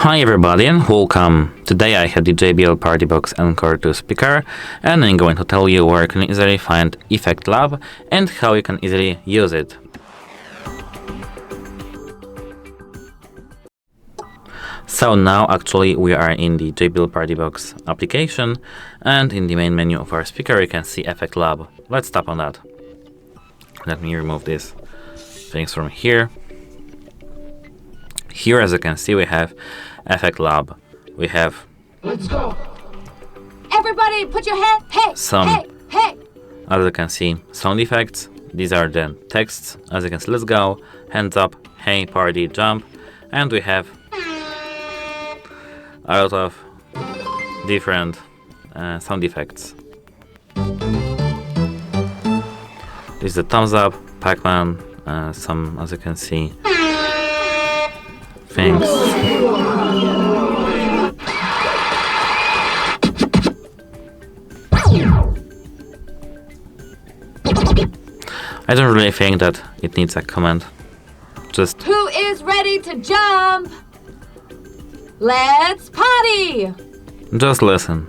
Hi everybody and welcome. Today I have the JBL PartyBox Encore 2 speaker and I'm going to tell you where you can easily find Effect Lab and how you can easily use it. So now actually we are in the JBL PartyBox application, and in the main menu of our speaker you can see Effect Lab. Let's tap on that. Let me remove these things from here. Here, as you can see, we have Effect Lab. We have Let's go. Everybody put your hand. Hey. Some Hey. as you can see, sound effects. These are the texts. As you can see, let's go, hands up, hey, party, jump. And we have a lot of different sound effects. This is the thumbs up, Pac-Man, some, as you can see, things. I don't really think that it needs a comment. Just Who is ready to jump? Let's party. just listen.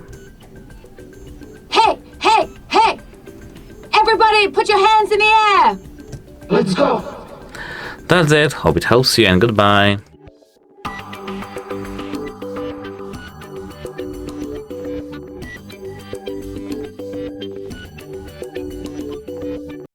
Hey. Everybody put your hands in the air. Let's go. That's it. Hope it helps you and goodbye.